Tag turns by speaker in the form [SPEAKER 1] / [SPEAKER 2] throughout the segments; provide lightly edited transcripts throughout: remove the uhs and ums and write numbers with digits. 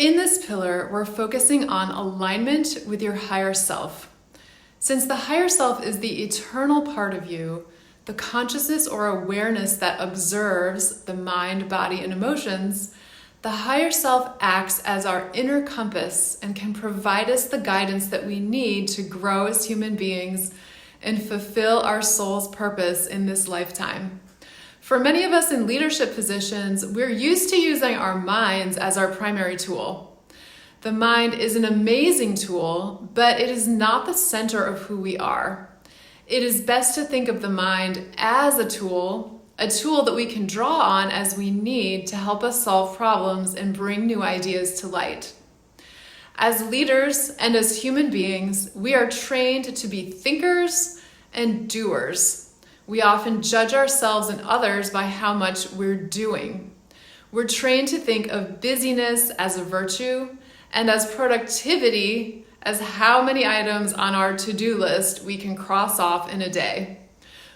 [SPEAKER 1] In this pillar, we're focusing on alignment with your higher self. Since the higher self is the eternal part of you, the consciousness or awareness that observes the mind, body, and emotions, the higher self acts as our inner compass and can provide us the guidance that we need to grow as human beings and fulfill our soul's purpose in this lifetime. For many of us in leadership positions, we're used to using our minds as our primary tool. The mind is an amazing tool, but it is not the center of who we are. It is best to think of the mind as a tool that we can draw on as we need to help us solve problems and bring new ideas to light. As leaders and as human beings, we are trained to be thinkers and doers. We often judge ourselves and others by how much we're doing. We're trained to think of busyness as a virtue and as productivity as how many items on our to-do list we can cross off in a day.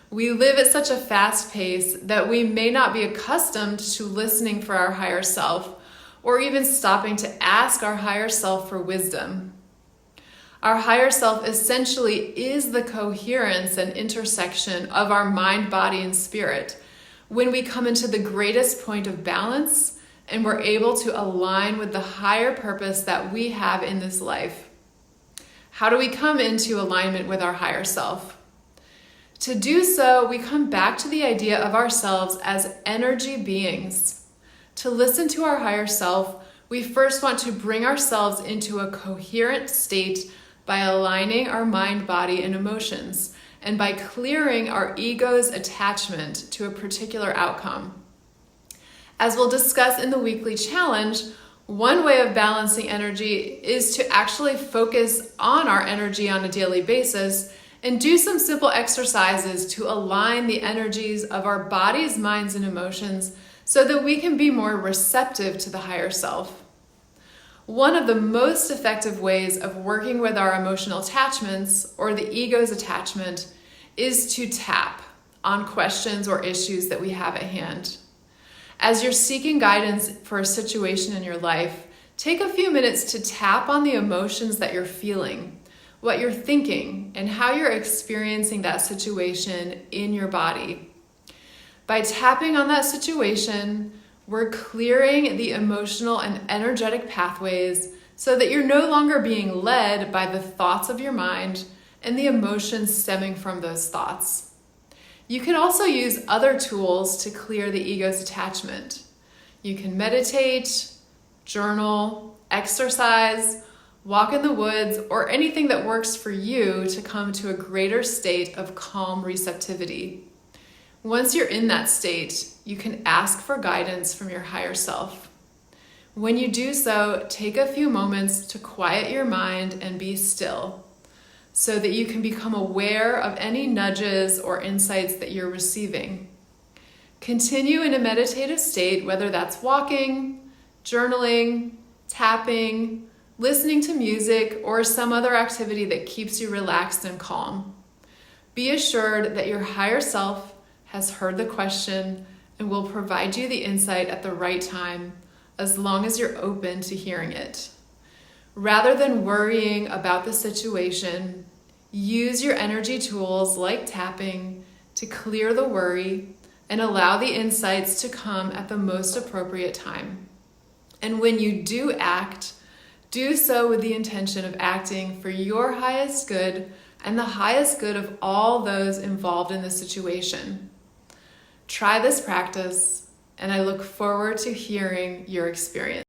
[SPEAKER 1] We live at such a fast pace that we may not be accustomed to listening for our higher self or even stopping to ask our higher self for wisdom. Our higher self essentially is the coherence and intersection of our mind, body, and spirit when we come into the greatest point of balance and we're able to align with the higher purpose that we have in this life. How do we come into alignment with our higher self? To do so, we come back to the idea of ourselves as energy beings. To listen to our higher self, we first want to bring ourselves into a coherent state by aligning our mind, body, and emotions, and by clearing our ego's attachment to a particular outcome. As we'll discuss in the weekly challenge, one way of balancing energy is to actually focus on our energy on a daily basis and do some simple exercises to align the energies of our bodies, minds, and emotions so that we can be more receptive to the higher self. One of the most effective ways of working with our emotional attachments, or the ego's attachment, is to tap on questions or issues that we have at hand. As you're seeking guidance for a situation in your life, take a few minutes to tap on the emotions that you're feeling, what you're thinking, and how you're experiencing that situation in your body. By tapping on that situation, we're clearing the emotional and energetic pathways so that you're no longer being led by the thoughts of your mind and the emotions stemming from those thoughts. You can also use other tools to clear the ego's attachment. You can meditate, journal, exercise, walk in the woods, or anything that works for you to come to a greater state of calm receptivity. Once you're in that state, you can ask for guidance from your higher self. When you do so, take a few moments to quiet your mind and be still so that you can become aware of any nudges or insights that you're receiving. Continue in a meditative state, whether that's walking, journaling, tapping, listening to music, or some other activity that keeps you relaxed and calm. Be assured that your higher self has heard the question and will provide you the insight at the right time, as long as you're open to hearing it. Rather than worrying about the situation, use your energy tools like tapping to clear the worry and allow the insights to come at the most appropriate time. And when you do act, do so with the intention of acting for your highest good and the highest good of all those involved in the situation. Try this practice, and I look forward to hearing your experience.